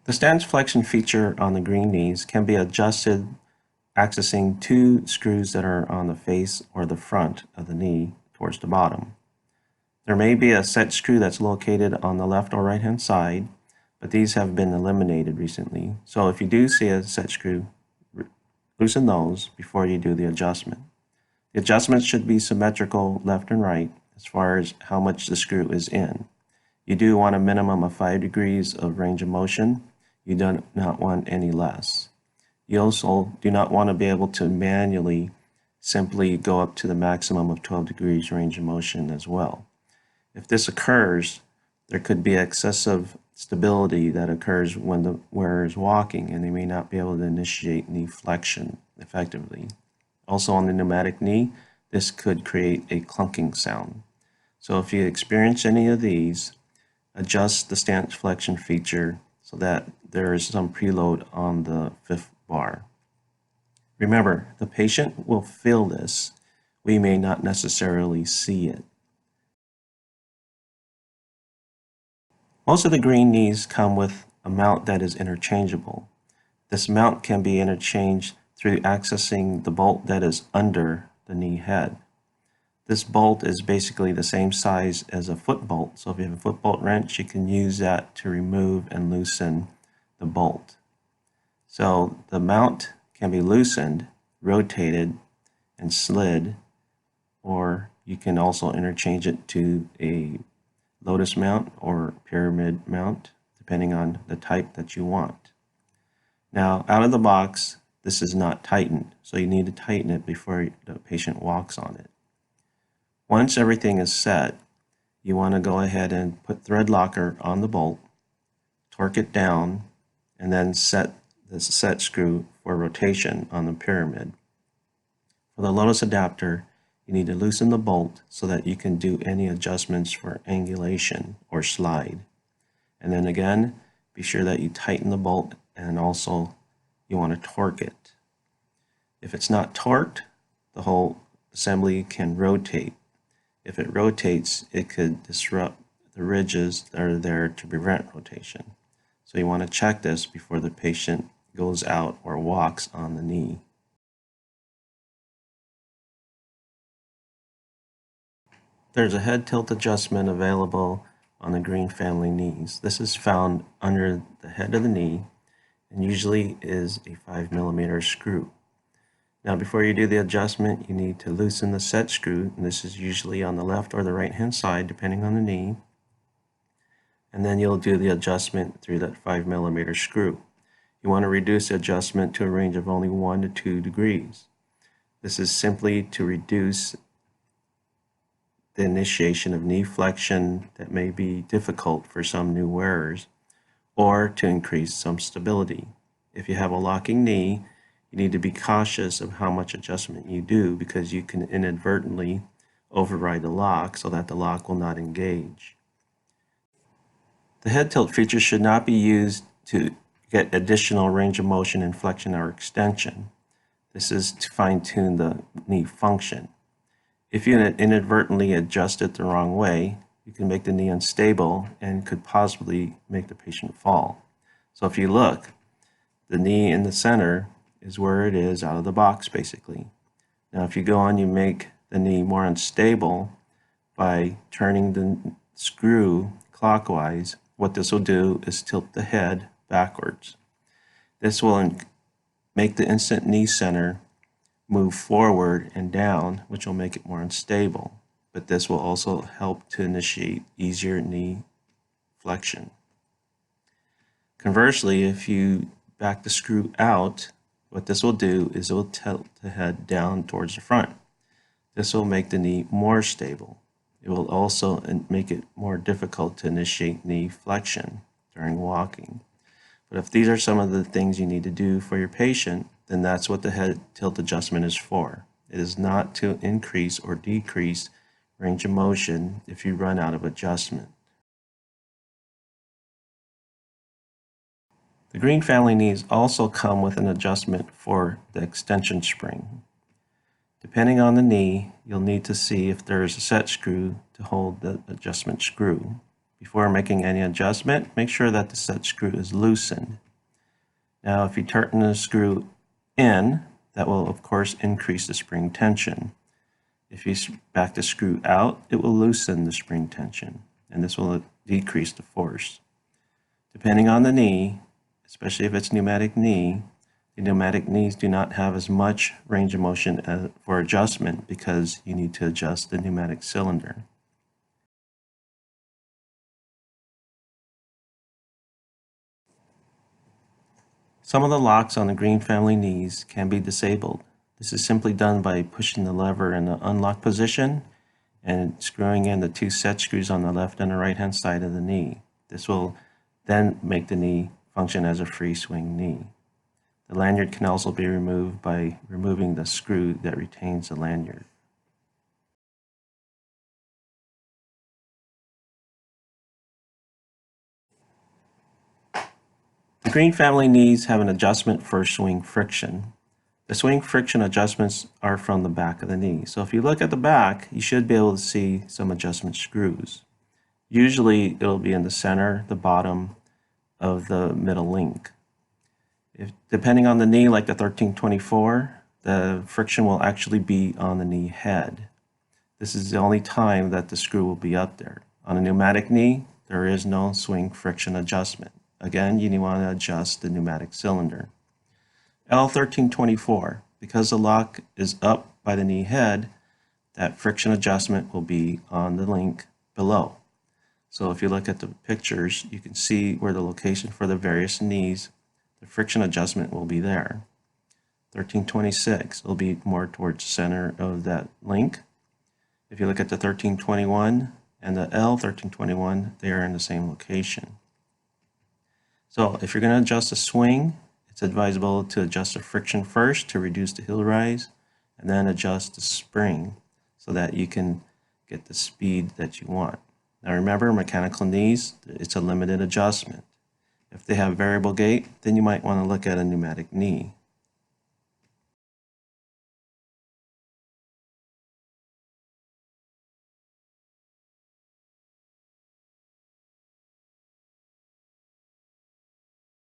The stance flexion feature on the green knees can be adjusted accessing two screws that are on the face or the front of the knee towards the bottom. There may be a set screw that's located on the left or right hand side, but these have been eliminated recently. So if you do see a set screw, loosen those before you do the adjustment. The adjustments should be symmetrical left and right as far as how much the screw is in. You do want a minimum of 5 degrees of range of motion. You do not want any less. You also do not want to be able to manually simply go up to the maximum of 12 degrees range of motion as well. If this occurs, there could be excessive stability that occurs when the wearer is walking, and they may not be able to initiate knee flexion effectively. Also on the pneumatic knee, this could create a clunking sound. So if you experience any of these, adjust the stance flexion feature so that there is some preload on the fifth bar. Remember, the patient will feel this. We may not necessarily see it. Most of the green knees come with a mount that is interchangeable. This mount can be interchanged through accessing the bolt that is under the knee head. This bolt is basically the same size as a foot bolt, so if you have a foot bolt wrench, you can use that to remove and loosen the bolt. So the mount can be loosened, rotated, and slid, or you can also interchange it to a lotus mount or pyramid mount, depending on the type that you want. Now, out of the box, this is not tightened, so you need to tighten it before the patient walks on it. Once everything is set, you want to go ahead and put thread locker on the bolt, torque it down, and then set the set screw for rotation on the pyramid. For the lotus adapter, you need to loosen the bolt so that you can do any adjustments for angulation or slide. And then again, be sure that you tighten the bolt, and also you want to torque it. If it's not torqued, the whole assembly can rotate. If it rotates, it could disrupt the ridges that are there to prevent rotation. So you want to check this before the patient goes out or walks on the knee. There's a head tilt adjustment available on the green family knees. This is found under the head of the knee and usually is a 5mm screw. Now before you do the adjustment, you need to loosen the set screw, and this is usually on the left or the right hand side depending on the knee. And then you'll do the adjustment through that 5mm screw. You want to reduce the adjustment to a range of only 1 to 2 degrees. This is simply to reduce the initiation of knee flexion that may be difficult for some new wearers, or to increase some stability. If you have a locking knee, you need to be cautious of how much adjustment you do, because you can inadvertently override the lock so that the lock will not engage. The head tilt feature should not be used to get additional range of motion and flexion or extension. This is to fine-tune the knee function. If you inadvertently adjust it the wrong way, you can make the knee unstable and could possibly make the patient fall. So if you look, the knee in the center is where it is out of the box, basically. Now if you go on, you make the knee more unstable by turning the screw clockwise. What this will do is tilt the head backwards. This will make the instant knee center move forward and down, which will make it more unstable. But this will also help to initiate easier knee flexion. Conversely, if you back the screw out, what this will do is it will tilt the head down towards the front. This will make the knee more stable. It will also make it more difficult to initiate knee flexion during walking. But if these are some of the things you need to do for your patient, then that's what the head tilt adjustment is for. It is not to increase or decrease range of motion if you run out of adjustment. The green family knees also come with an adjustment for the extension spring. Depending on the knee, you'll need to see if there is a set screw to hold the adjustment screw Before making any adjustment, make sure that the set screw is loosened. Now, if you turn the screw in, that will of course increase the spring tension. If you back the screw out, it will loosen the spring tension, and this will decrease the force. Depending on the knee, especially if it's pneumatic knee, the pneumatic knees do not have as much range of motion for adjustment because you need to adjust the pneumatic cylinder. Some of the locks on the Green family knees can be disabled. This is simply done by pushing the lever in the unlock position and screwing in the two set screws on the left and the right hand side of the knee. This will then make the knee function as a free swing knee. The lanyard can also be removed by removing the screw that retains the lanyard. The Green family knees have an adjustment for swing friction. The swing friction adjustments are from the back of the knee. So if you look at the back, you should be able to see some adjustment screws. Usually it'll be in the center, the bottom of the middle link. Depending on the knee, like the 1324, the friction will actually be on the knee head. This is the only time that the screw will be up there. On a pneumatic knee, there is no swing friction adjustment. Again, you want to adjust the pneumatic cylinder. L1324, because the lock is up by the knee head, that friction adjustment will be on the link below. So if you look at the pictures, you can see where the location for the various knees, the friction adjustment will be there. 1326 will be more towards the center of that link. If you look at the 1321 and the L1321, they are in the same location. So if you're going to adjust the swing, it's advisable to adjust the friction first to reduce the heel rise, and then adjust the spring so that you can get the speed that you want. Now remember, mechanical knees, it's a limited adjustment. If they have variable gait, then you might want to look at a pneumatic knee.